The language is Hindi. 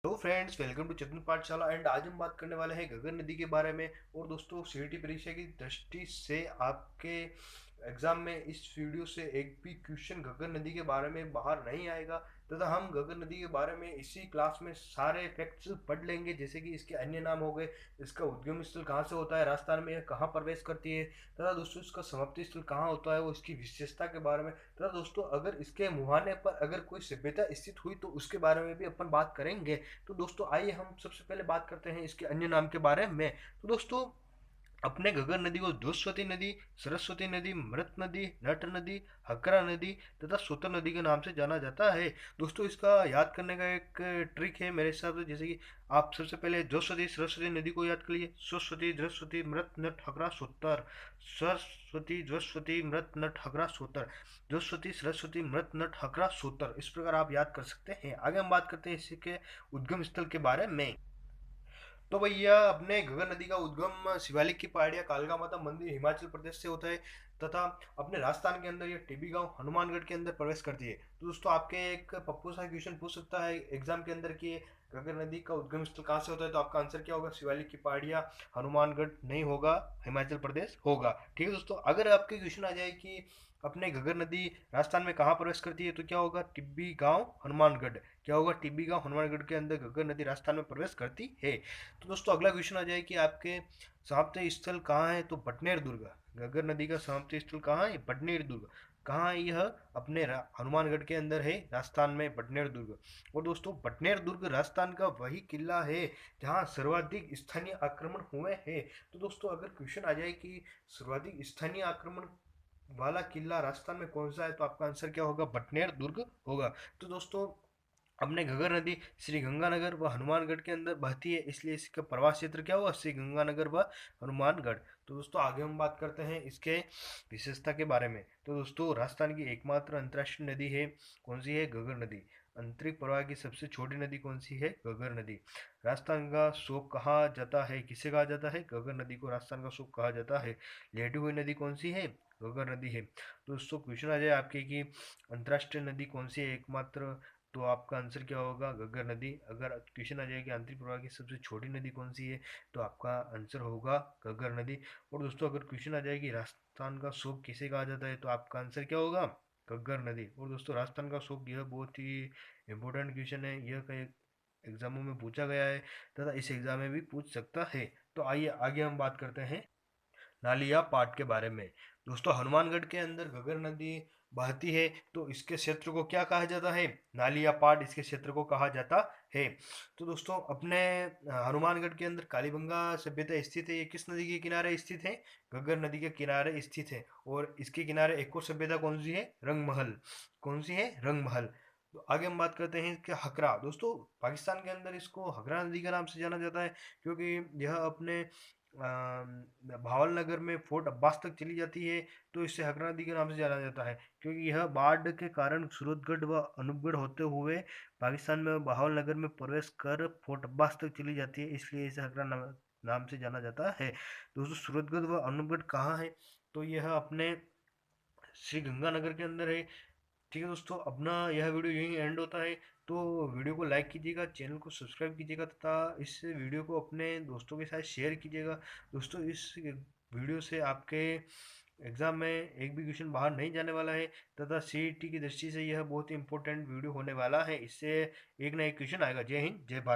हेलो फ्रेंड्स, वेलकम टू चतुर पाठशाला। एंड आज हम बात करने वाले हैं गगन नदी के बारे में। और दोस्तों, सीईटी परीक्षा की दृष्टि से आपके एग्जाम में इस वीडियो से एक भी क्वेश्चन गगन नदी के बारे में बाहर नहीं आएगा, तथा हम गगन नदी के बारे में इसी क्लास में सारे फैक्ट्स पढ़ लेंगे, जैसे कि इसके अन्य नाम हो गए, इसका उद्गम स्थल कहाँ से होता है, राजस्थान में यह कहाँ प्रवेश करती है, तथा दोस्तों इसका समाप्ति स्थल कहाँ होता है, वो इसकी विशेषता के बारे में, तथा दोस्तों अगर इसके मुहाने पर अगर कोई सभ्यता स्थित हुई तो उसके बारे में भी अपन बात करेंगे। तो दोस्तों आइए हम सबसे पहले बात करते हैं इसके अन्य नाम के बारे में। तो दोस्तों, अपने घगर नदी को जोस्वती नदी, सरस्वती नदी, मृत नदी, नट नदी, हकरा नदी तथा सोतर नदी के नाम से जाना जाता है। दोस्तों, इसका याद करने का एक ट्रिक है मेरे हिसाब से, जैसे कि आप सबसे पहले जोस्वती सरस्वती नदी को याद कर लीजिए। सरस्वती जोस्वती मृत नट हकरा सोतर, सरस्वती जोस्वती मृत नट हकरा सोतर, जोस्वती सरस्वती मृत नट हकरा सोतर, इस प्रकार आप याद कर सकते हैं। आगे हम बात करते हैं इसके उद्गम स्थल के बारे में। तो भैया, अपने घगर नदी का उद्गम शिवालिक की पहाड़ियाँ कालका माता मंदिर हिमाचल प्रदेश से होता है, तथा अपने राजस्थान के अंदर ये टिब्बी गांव हनुमानगढ़ के अंदर प्रवेश करती है। तो दोस्तों, आपके एक पप्पू सा क्वेश्चन पूछ सकता है एग्जाम के अंदर कि घगर नदी का उद्गम स्थल कहाँ से होता है, तो आपका आंसर क्या होगा? शिवालिक की पहाड़ियाँ हनुमानगढ़ नहीं होगा, हिमाचल प्रदेश होगा। ठीक है दोस्तों, अगर आपके क्वेश्चन आ जाए कि अपने घगर नदी राजस्थान में कहाँ प्रवेश करती है, तो क्या होगा? टिब्बी गांव हनुमानगढ़। क्या होगा? टिब्बी गांव हनुमानगढ़ के अंदर घगर नदी राजस्थान में प्रवेश करती है। तो दोस्तों, अगला क्वेश्चन आ जाए कि आपके समाप्ति स्थल कहाँ है, तो बटनेर दुर्ग। घग्गर नदी का समाप्ति स्थल कहाँ है? बटनेर दुर्ग। कहाँ है यह? अपने हनुमानगढ़ के अंदर है, राजस्थान में, बटनेर दुर्ग। और दोस्तों, बटनेर दुर्ग राजस्थान का वही किला है जहाँ सर्वाधिक स्थानीय आक्रमण हुए हैं। तो दोस्तों, अगर क्वेश्चन आ जाए कि सर्वाधिक स्थानीय आक्रमण वाला किला राजस्थान में कौन सा है, तो आपका आंसर क्या होगा? बटनेर दुर्ग होगा। तो दोस्तों, अपने घगर नदी श्री गंगानगर व हनुमानगढ़ के अंदर बहती है, इसलिए इसका प्रवास क्षेत्र क्या हुआ? श्री गंगानगर व हनुमानगढ़। तो दोस्तों, आगे हम बात करते हैं इसके विशेषता के बारे में। तो दोस्तों, राजस्थान की एकमात्र अंतर्राष्ट्रीय नदी है, कौन सी है? घगर नदी। आंतरिक प्रवाह की सबसे छोटी नदी कौन सी है? घगर नदी। राजस्थान का शोक कहा जाता है, किसे कहा जाता है? घगर नदी को राजस्थान का शोक कहा जाता है। लेटी हुई नदी कौन सी है? घगर नदी है। तो दोस्तों, क्वेश्चन आ जाए आपके कि अंतर्राष्ट्रीय नदी कौन सी है एकमात्र, तो आपका आंसर क्या होगा? घग्गर नदी। अगर क्वेश्चन आ जाए कि आंतरिक प्रवाह की सबसे छोटी नदी कौन सी है, तो आपका आंसर होगा घग्गर नदी। और दोस्तों, अगर क्वेश्चन आ जाए कि राजस्थान का शोक किसे कहा जाता है, तो आपका आंसर क्या होगा? घग्गर नदी। और दोस्तों, राजस्थान का शोक, यह बहुत ही इंपॉर्टेंट क्वेश्चन है, यह कई एग्जामों में पूछा गया है तथा इस एग्जाम में भी पूछ सकता है। तो आइए आगे हम बात करते हैं नालिया पाट के बारे में। दोस्तों, हनुमानगढ़ के अंदर घगर नदी बहती है, तो इसके क्षेत्र को क्या कहा जाता है? नालिया पाट इसके क्षेत्र को कहा जाता है। तो दोस्तों, अपने हनुमानगढ़ के अंदर कालीबंगा सभ्यता स्थित है, ये किस नदी के किनारे स्थित है? घग्गर नदी के किनारे स्थित है। और इसके किनारे एक और सभ्यता कौन सी है? रंगमहल। कौन सी है? रंगमहल। तो आगे हम बात करते हैं इसके हकरा। दोस्तों, पाकिस्तान के अंदर इसको हकरा नदी के नाम से जाना जाता है, क्योंकि यह अपने भावल नगर में फोर्ट अब्बास तक चली जाती है, तो इसे हकरा नदी के नाम से जाना जाता है, क्योंकि यह बाढ़ के कारण सूरतगढ़ व अनूपगढ़ होते हुए पाकिस्तान में भावल नगर में प्रवेश कर फोर्ट अब्बास तक चली जाती है, इसलिए इसे हकरा नाम से जाना जाता है। दोस्तों, सूरतगढ़ व अनूपगढ़ कहाँ है, तो यह अपने श्री गंगानगर के अंदर है। ठीक है दोस्तों, अपना यह वीडियो यहीं एंड होता है। तो वीडियो को लाइक कीजिएगा, चैनल को सब्सक्राइब कीजिएगा तथा इस वीडियो को अपने दोस्तों के साथ शेयर कीजिएगा। दोस्तों, इस वीडियो से आपके एग्ज़ाम में एक भी क्वेश्चन बाहर नहीं जाने वाला है, तथा सीईटी की दृष्टि से यह बहुत ही इंपॉर्टेंट वीडियो होने वाला है। इससे एक ना एक क्वेश्चन आएगा। जय हिंद, जय भारत।